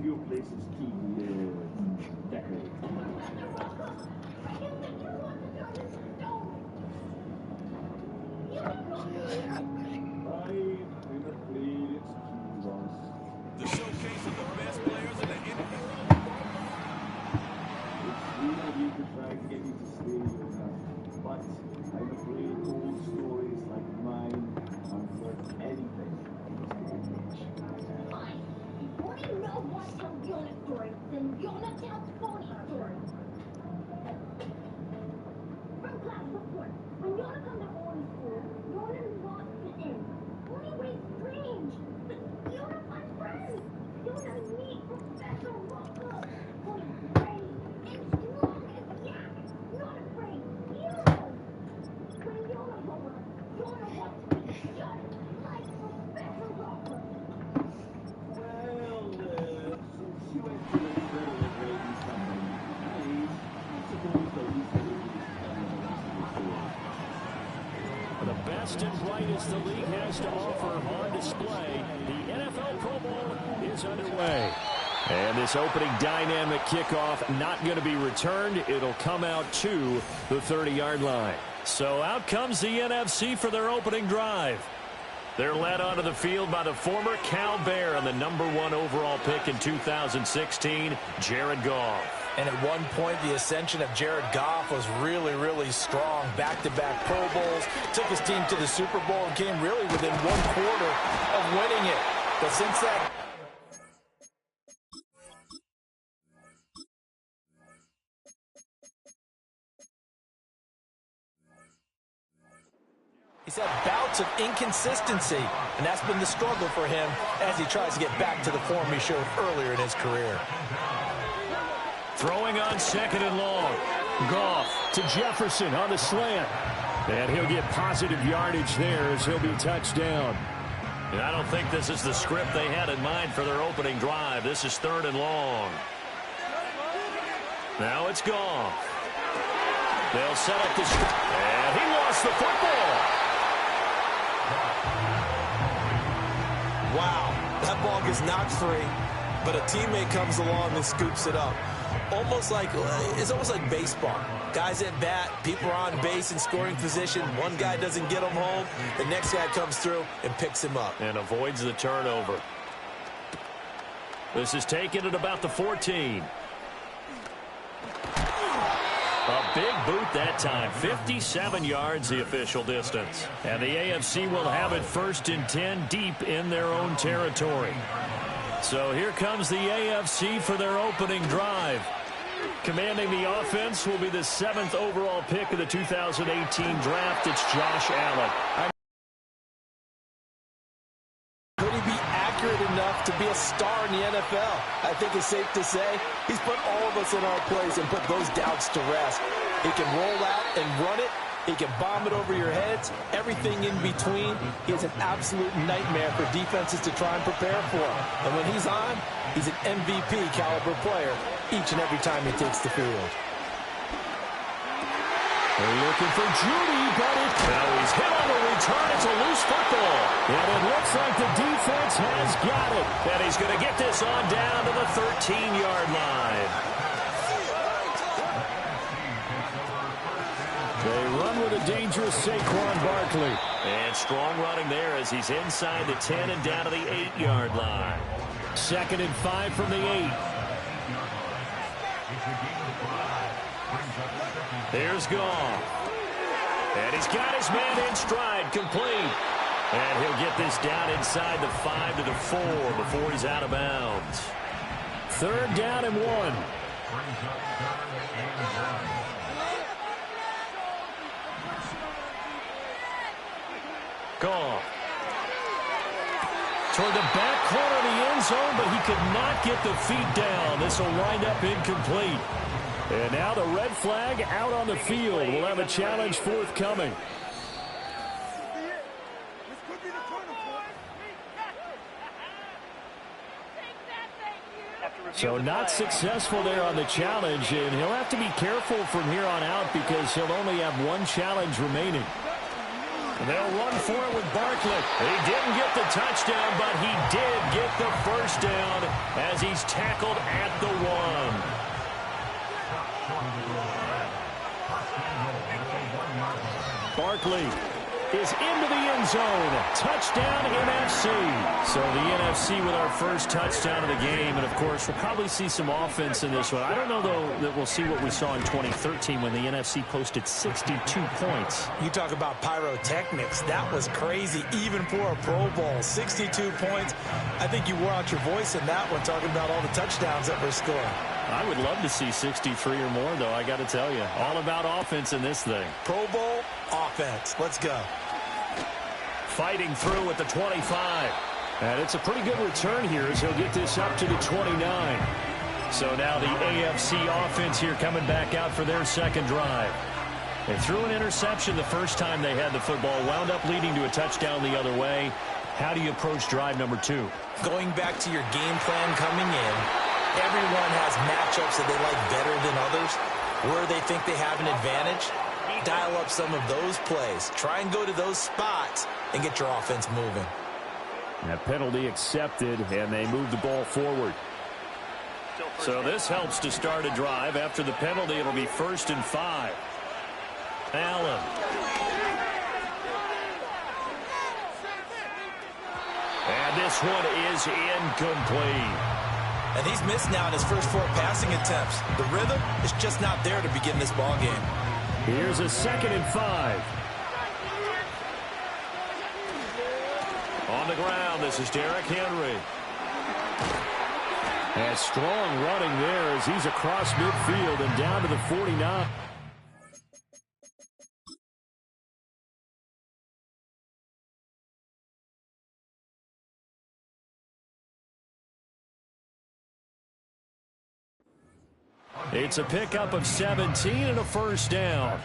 Few places keep decorated. The showcase of the best players in the NBA. It's sweet of you to try to get me to stay enough, but I'm afraid old stories like mine aren't worth anything. Fine. If you want to know what tells Yona story, then Yona tells phony stories. From class report, when Yona comes to phony school, Yona lost it in. Only way strange. But Yona finds friends. Yona meet Professor Walker. Phony brave and strong as yak. Not afraid. Beautiful. When Yona grows up, Yona wants to be just like Professor Walker. Well, since you went to the federal grade and something, I suppose the least I can do is tell you the rest of the story. The best and brightest the league has to offer on display. The NFL Pro Bowl is underway. And this opening dynamic kickoff not going to be returned. It'll come out to the 30-yard line. So out comes the NFC for their opening drive. They're led onto the field by the former Cal Bear and the #1 overall pick in 2016, Jared Goff. And at one point, the ascension of Jared Goff was really, really strong. Back-to-back Pro Bowls, took his team to the Super Bowl and came really within 1/4 of winning it. But since that... He's had bouts of inconsistency, and that's been the struggle for him as he tries to get back to the form he showed earlier in his career. Throwing on 2nd and long. Goff to Jefferson on the slant. And he'll get positive yardage there as he'll be touched down. And I don't think this is the script they had in mind for their opening drive. This is 3rd and long. Now it's Goff. They'll set up the script. And he lost the football. Wow, that ball gets knocked free, but a teammate comes along and scoops it up. It's almost like baseball. Guys at bat, people are on base in scoring position. One guy doesn't get him home. The next guy comes through and picks him up. And avoids the turnover. This is taken at about the 14. A big boot that time. 57 yards the official distance. And the AFC will have it 1st and 10 deep in their own territory. So here comes the AFC for their opening drive. Commanding the offense will be the 7th overall pick of the 2018 draft. It's Josh Allen. Could he be accurate enough to be a star in the NFL? I think it's safe to say he's put all of us in our place and put those doubts to rest. He can roll out and run it. He can bomb it over your heads. Everything in between. He's an absolute nightmare for defenses to try and prepare for him. And when he's on, he's an MVP caliber player each and every time he takes the field. They're looking for Judy, but now he's hit on the return. It's a loose football. And it looks like the defense has got it. And he's going to get this on down to the 13-yard line. They run with a dangerous Saquon Barkley. And strong running there as he's inside the 10 and down to the 8-yard line. 2nd and 5 from the 8. Here's Goff. And he's got his man in stride, complete. And he'll get this down inside the 5 to the 4 before he's out of bounds. 3rd down and 1. Goff. Toward the back corner of the end zone, but he could not get the feet down. This will wind up incomplete. And now the red flag out on the field. We'll have a challenge forthcoming. So not successful there on the challenge, and he'll have to be careful from here on out because he'll only have one challenge remaining. They'll run for it with Barkley. He didn't get the touchdown, but he did get the first down as he's tackled at the 1. Barkley is into the end zone. Touchdown, NFC. So the NFC with our first touchdown of the game. And, of course, we'll probably see some offense in this one. I don't know, though, that we'll see what we saw in 2013 when the NFC posted 62 points. You talk about pyrotechnics. That was crazy, even for a Pro Bowl. 62 points. I think you wore out your voice in that one, talking about all the touchdowns that were scored. I would love to see 63 or more, though, I got to tell you. All about offense in this thing. Pro Bowl offense. Let's go. Fighting through at the 25. And it's a pretty good return here as he'll get this up to the 29. So now the AFC offense here coming back out for their second drive. They threw an interception the first time they had the football, wound up leading to a touchdown the other way. How do you approach drive number 2? Going back to your game plan coming in, everyone has matchups that they like better than others, where they think they have an advantage. Dial up some of those plays. Try and go to those spots and get your offense moving. That penalty accepted, and they move the ball forward. So this helps to start a drive. After the penalty, it'll be 1st and 5. Allen. And this one is incomplete. And he's missed now in his first 4 passing attempts. The rhythm is just not there to begin this ball game. Here's a 2nd and 5. On the ground, this is Derrick Henry. And strong running there as he's across midfield and down to the 49. It's a pickup of 17 and a first down.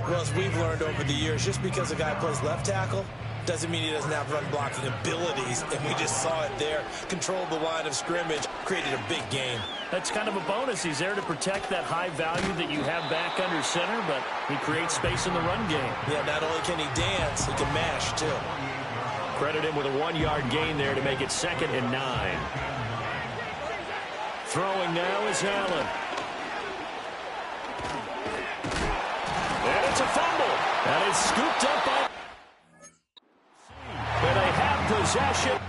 Well, as we've learned over the years, just because a guy plays left tackle doesn't mean he doesn't have run blocking abilities, and we just saw it there. Controlled the line of scrimmage, created a big game. That's kind of a bonus. He's there to protect that high value that you have back under center, but he creates space in the run game. Yeah, not only can he dance, he can mash, too. Credit him with a 1-yard gain there to make it 2nd and 9. Throwing now is Allen. And it's a fumble. And it's scooped up by... And they have possession.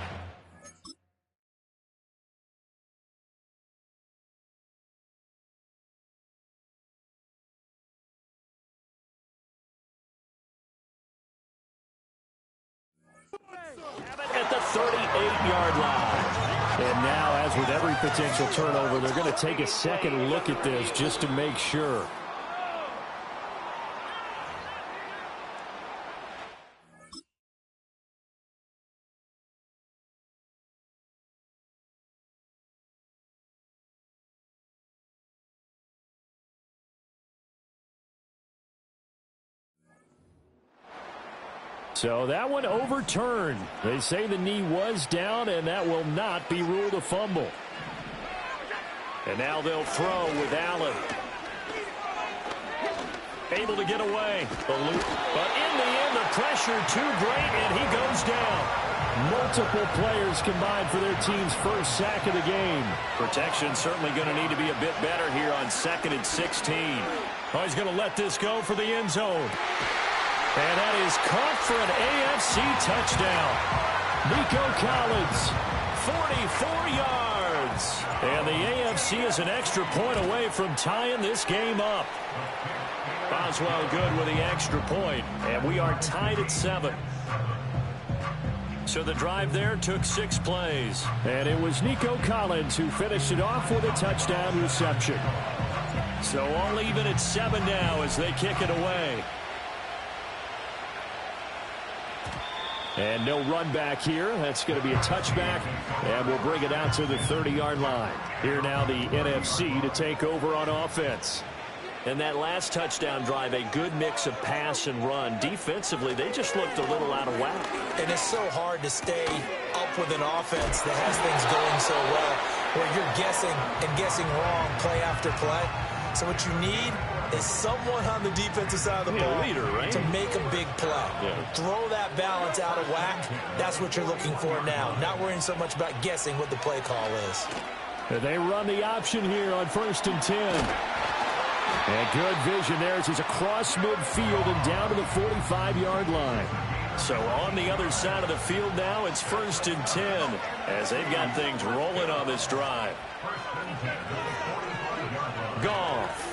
At the 38-yard line. And now, as with every potential turnover, they're going to take a second look at this just to make sure. So that one overturned. They say the knee was down, and that will not be ruled a fumble. And now they'll throw with Allen. Able to get away. But in the end, the pressure too great, and he goes down. Multiple players combined for their team's first sack of the game. Protection certainly going to need to be a bit better here on 2nd and 16. Oh, he's going to let this go for the end zone. And that is caught for an AFC touchdown. Nico Collins, 44 yards. And the AFC is an extra point away from tying this game up. Boswell good with the extra point, and we are tied at 7. So the drive there took 6 plays. And it was Nico Collins who finished it off with a touchdown reception. So all even at 7 now as they kick it away. And no run back here. That's going to be a touchback, and we'll bring it out to the 30-yard line. Here now the NFC to take over on offense. And that last touchdown drive, a good mix of pass and run. Defensively, they just looked a little out of whack. And it's so hard to stay up with an offense that has things going so well, where you're guessing and guessing wrong play after play. So what you need is someone on the defensive side of the ball leader, right? to make a big play. Yeah. Throw that balance out of whack. That's what you're looking for now. Not worrying so much about guessing what the play call is. They run the option here on 1st and 10. And good vision there as he's across midfield and down to the 45-yard line. So on the other side of the field now, it's 1st and 10 as they've got things rolling on this drive. Goff.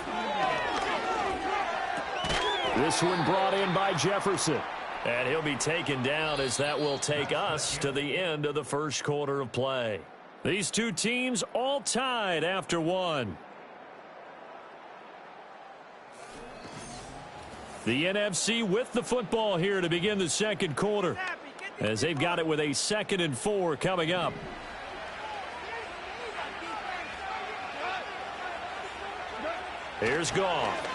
This one brought in by Jefferson. And he'll be taken down as that will take us to the end of the first quarter of play. These two teams all tied after one. The NFC with the football here to begin the second quarter, as they've got it with a 2nd and 4 coming up. Here's Goff.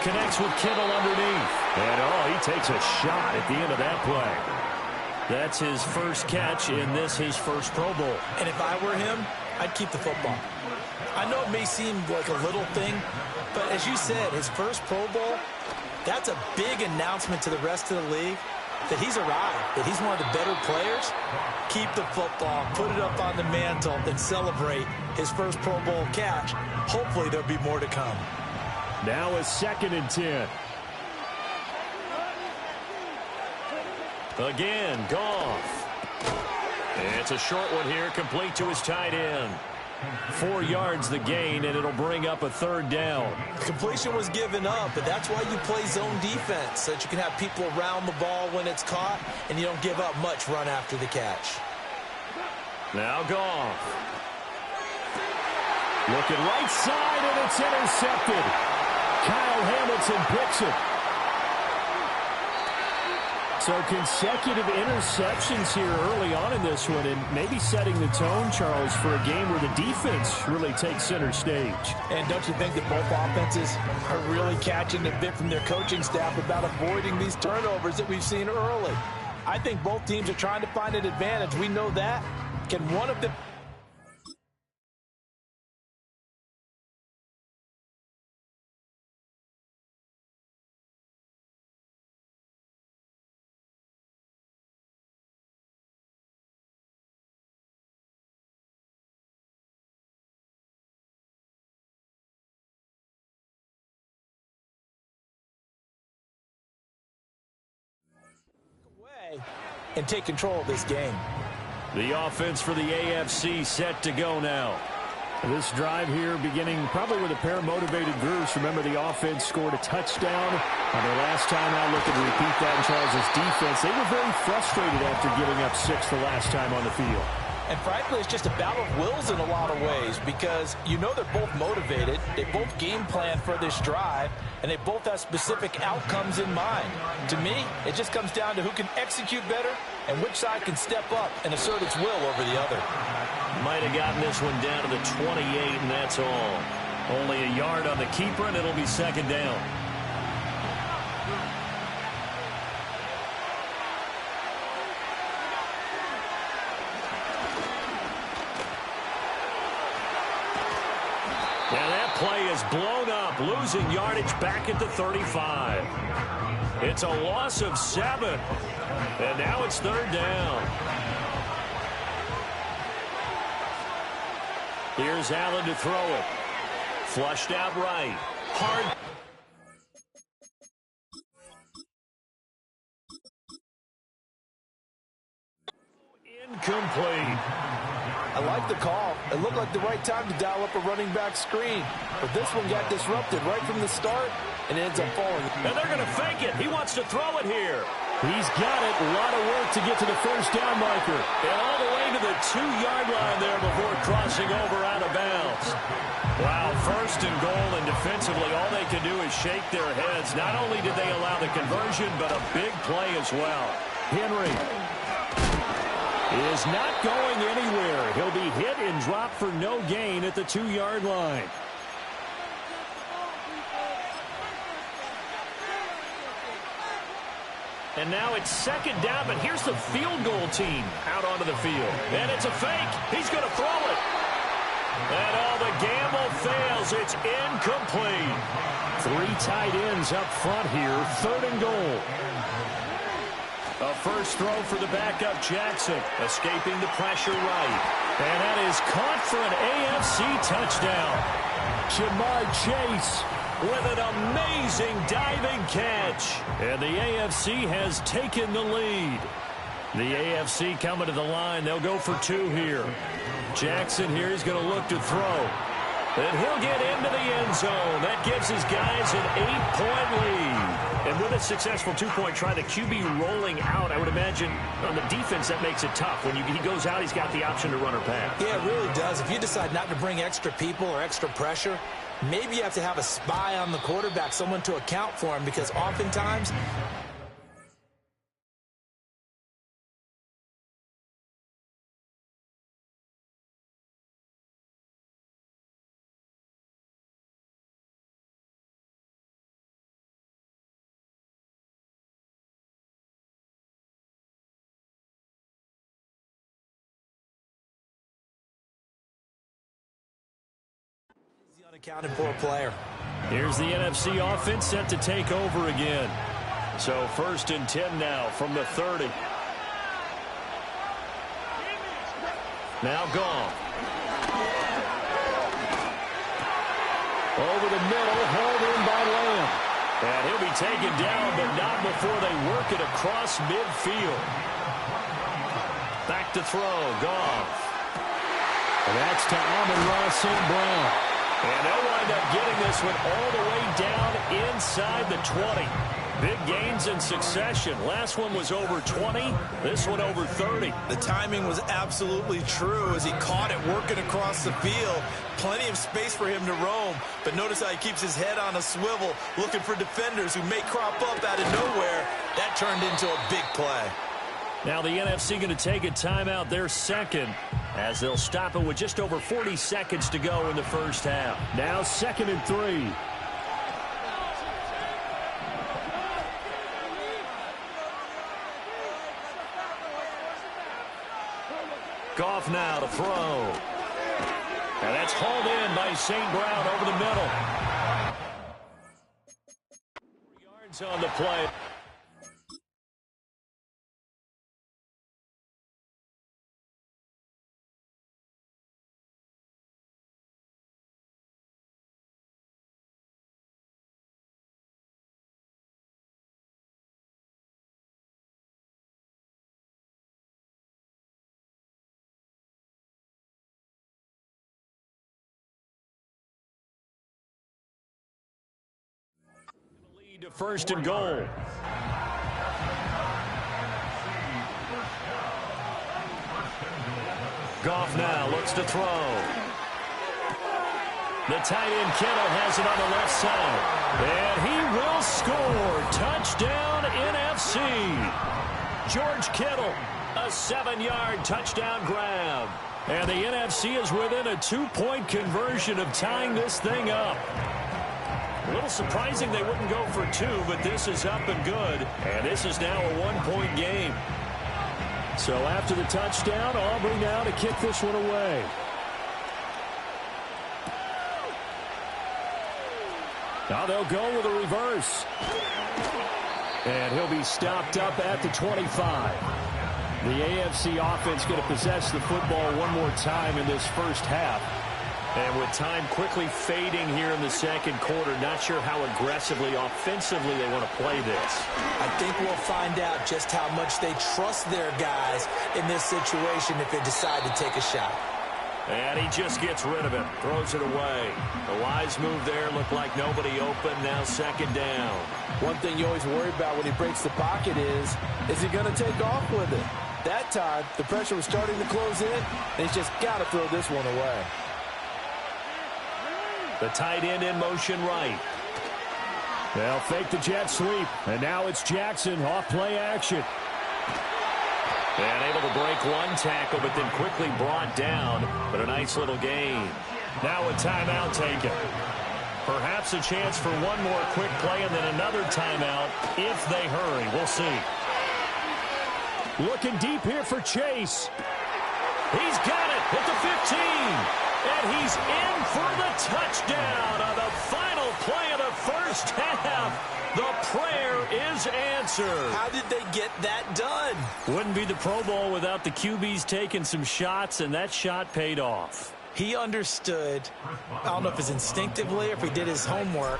Connects with Kittle underneath. And, he takes a shot at the end of that play. That's his first catch in his first Pro Bowl. And if I were him, I'd keep the football. I know it may seem like a little thing, but as you said, his first Pro Bowl, that's a big announcement to the rest of the league that he's arrived, that he's one of the better players. Keep the football, put it up on the mantle, and celebrate his first Pro Bowl catch. Hopefully there'll be more to come. Now a 2nd and 10. Again, Goff. It's a short one here, complete to his tight end. 4 yards the gain, and it'll bring up a 3rd down. Completion was given up, but that's why you play zone defense, so that you can have people around the ball when it's caught, and you don't give up much run after the catch. Now Goff. Looking right side, and it's intercepted. Kyle Hamilton picks it. So consecutive interceptions here early on in this one, and maybe setting the tone, Charles, for a game where the defense really takes center stage. And don't you think that both offenses are really catching a bit from their coaching staff about avoiding these turnovers that we've seen early? I think both teams are trying to find an advantage. We know that. Can one of them... and take control of this game. The offense for the AFC set to go now. This drive here beginning probably with a pair of motivated groups. Remember, the offense scored a touchdown on their last time out. Looking to repeat that in Charles' defense. They were very frustrated after giving up 6 the last time on the field. And frankly, it's just a battle of wills in a lot of ways, because you know they're both motivated, they both game plan for this drive, and they both have specific outcomes in mind. To me, it just comes down to who can execute better and which side can step up and assert its will over the other. Might have gotten this one down to the 28, and that's all. Only a yard on the keeper, and it'll be 2nd down. Now that play is blown up, losing yardage back at the 35. It's a loss of 7, and now it's 3rd down. Here's Allen to throw it. Flushed out right. Hard. Incomplete. I like the call. It looked like the right time to dial up a running back screen. But this one got disrupted right from the start and ends up falling. And they're going to fake it. He wants to throw it here. He's got it. A lot of work to get to the 1st down marker. And all the way to the 2-yard line there before crossing over out of bounds. Wow, 1st and goal, and defensively all they can do is shake their heads. Not only did they allow the conversion, but a big play as well. Henry is not going anywhere. He'll be hit and dropped for no gain at the 2-yard line. And now it's 2nd down, but here's the field goal team out onto the field. And it's a fake. He's going to throw it. And all the gamble fails. It's incomplete. 3 tight ends up front here. 3rd and goal. A first throw for the backup Jackson. Escaping the pressure right. And that is caught for an AFC touchdown. Jamar Chase With an amazing diving catch. And the AFC has taken the lead. The AFC coming to the line. They'll go for 2 here. Jackson here is going to look to throw. And he'll get into the end zone. That gives his guys an 8-point lead. And with a successful 2-point try, the QB rolling out, I would imagine on the defense that makes it tough. When he goes out, he's got the option to run or pass. Yeah, it really does. If you decide not to bring extra people or extra pressure, maybe you have to have a spy on the quarterback, someone to account for him, because oftentimes the unaccounted for player. Here's the NFC offense set to take over again. So 1st and 10 now from the 30. Now gone. over the middle, hauled in by Lamb. And he'll be taken down, but not before they work it across midfield. Back to throw, Goff. And that's to Amon-Ra St. Brown. And they'll wind up getting this one all the way down inside the 20. Big gains in succession. Last one was over 20. This one over 30. The timing was absolutely true as he caught it working across the field. Plenty of space for him to roam. But notice how he keeps his head on a swivel, looking for defenders who may crop up out of nowhere. That turned into a big play. Now the NFC going to take a timeout, their second, as they'll stop it with just over 40 seconds to go in the first half. Now 2nd and 3. Goff now to throw. And that's hauled in by St. Brown over the middle. 4 yards on the play. To 1st and goal. Goff now looks to throw. The tight end Kittle has it on the left side. And he will score. Touchdown NFC. George Kittle, a 7-yard touchdown grab. And the NFC is within a 2-point conversion of tying this thing up. A little surprising they wouldn't go for 2, but this is up and good. And this is now a 1-point game. So after the touchdown, Aubrey now to kick this one away. Now they'll go with a reverse. And he'll be stopped up at the 25. The AFC offense going to possess the football one more time in this first half. And with time quickly fading here in the second quarter, not sure how aggressively, offensively they want to play this. I think we'll find out just how much they trust their guys in this situation if they decide to take a shot. And he just gets rid of it, throws it away. The wise move there, looked like nobody open, now 2nd down. One thing you always worry about when he breaks the pocket is he going to take off with it? That time, the pressure was starting to close in, and he's just got to throw this one away. The tight end in motion right. They'll fake the jet sweep, and now it's Jackson off play action. And able to break one tackle, but then quickly brought down. But a nice little gain. Now a timeout taken. Perhaps a chance for one more quick play and then another timeout if they hurry. We'll see. Looking deep here for Chase. He's got it at the 15. And he's in for the touchdown on the final play of the first half. The prayer is answered. How did they get that done? Wouldn't be the Pro Bowl without the QBs taking some shots, and that shot paid off. He understood, I don't know if it's instinctively or if he did his homework,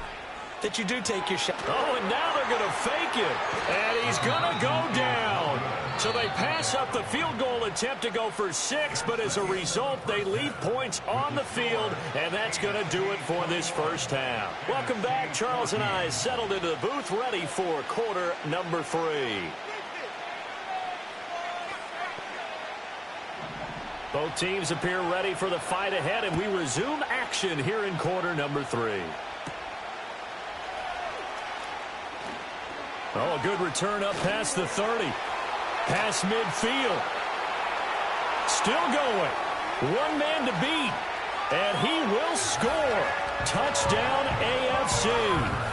that you do take your shot. Oh, and now they're going to fake it. And he's going to go down. So they pass up the field goal attempt to go for 6, but as a result, they leave points on the field, and that's going to do it for this first half. Welcome back. Charles and I settled into the booth, ready for quarter number 3. Both teams appear ready for the fight ahead, and we resume action here in quarter number 3. Oh, a good return up past the 30. Past midfield. Still going. One man to beat. And he will score. Touchdown AFC.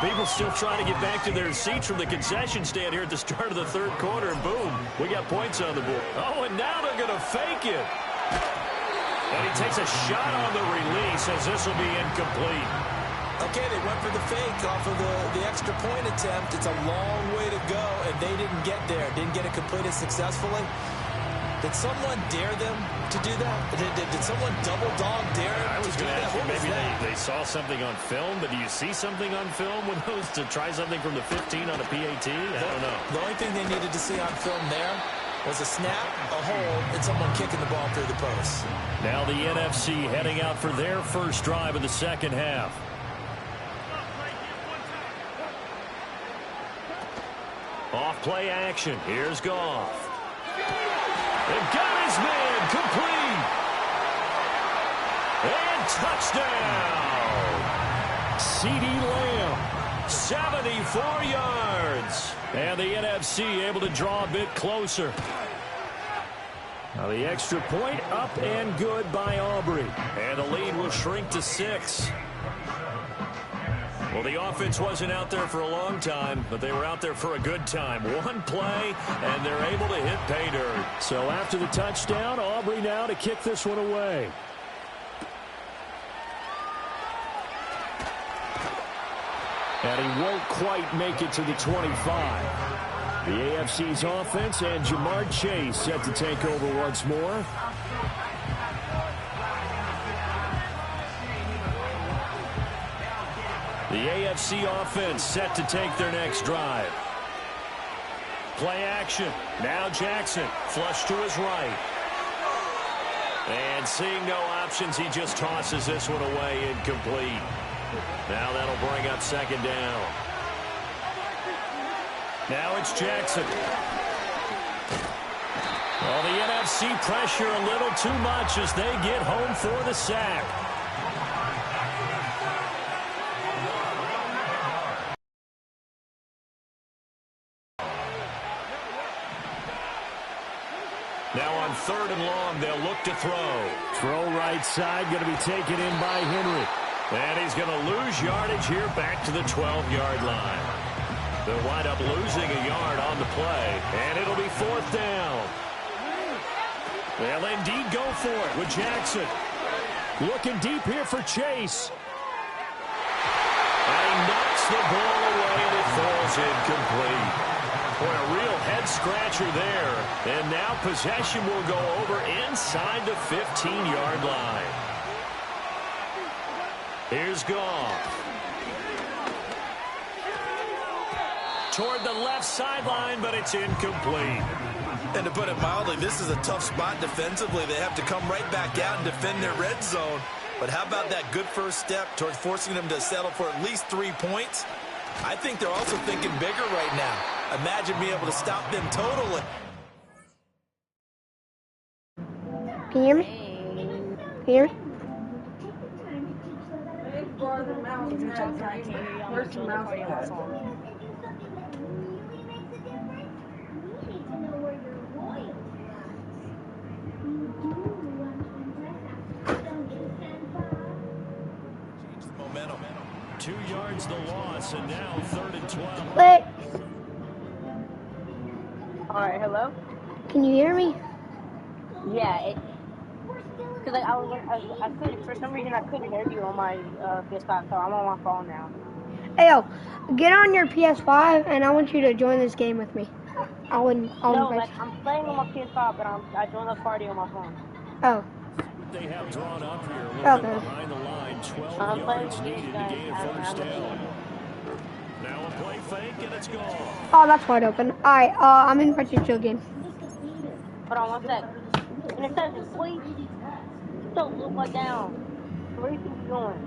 People still trying to get back to their seats from the concession stand here at the start of the third quarter, and boom, we got points on the board. Oh, and now they're going to fake it. And he takes a shot on the release as this will be incomplete. Okay, they went for the fake off of the extra point attempt. It's a long way to go, and they didn't get there. Didn't get it completed successfully. Did someone dare them to do that? Did someone double dog dare them to do that? Maybe they saw something on film, but do you see something on film with those to try something from the 15 on a PAT? I don't know. The only thing they needed to see on film there was a snap, a hold, and someone kicking the ball through the post. Now the NFC heading out for their first drive of the second half. Off play action. Here's Goff. And got his man complete. And touchdown. CeeDee Lamb, 74 yards. And the NFC able to draw a bit closer. Now the extra point up and good by Aubrey. And the lead will shrink to 6. Well, the offense wasn't out there for a long time, but they were out there for a good time. One play, and they're able to hit pay dirt. So after the touchdown, Aubrey now to kick this one away. And he won't quite make it to the 25. The AFC's offense and Jamar Chase set to take over once more. The AFC offense set to take their next drive. Play action. Now Jackson. Flush to his right. And seeing no options, he just tosses this one away incomplete. Now that'll bring up second down. Now it's Jackson. Well, the NFC pressure a little too much as they get home for the sack. Now on third and long, they'll look to throw. Throw right side, going to be taken in by Henry. And he's going to lose yardage here back to the 12-yard line. They'll wind up losing a yard on the play, and it'll be fourth down. They'll indeed go for it with Jackson. Looking deep here for Chase. And he knocks the ball away, and it falls incomplete. Boy, a real head-scratcher there. And now possession will go over inside the 15-yard line. Here's Goff. Toward the left sideline, but it's incomplete. And to put it mildly, this is a tough spot defensively. They have to come right back out and defend their red zone. But how about that good first step towards forcing them to settle for at least 3 points? I think they're also thinking bigger right now. Imagine being able to stop them totally. Can you hear me? Can you hear me? Where's the mouse pad? Momentum. 2 yards the loss, and now 3rd and 12. Wait, Alright, hello? can you hear me? Yeah, because like, I couldn't, for some reason I couldn't hear you on my PS5, so I'm on my phone now. Hey, yo, get on your PS5, and I want you to join this game with me. I'll No, invite like, you. I'm playing on my PS5, but I joined the party on my phone. Oh. They have drawn up here a little Okay. bit behind the line. 12 I'm playing yards with you needed to guys. gain first down. Now a play fake, and it's gone. Oh, that's wide open. Alright, I'm inviting you to a game. Hold on one sec. Interception, please. So look my down. Where do you think you're going?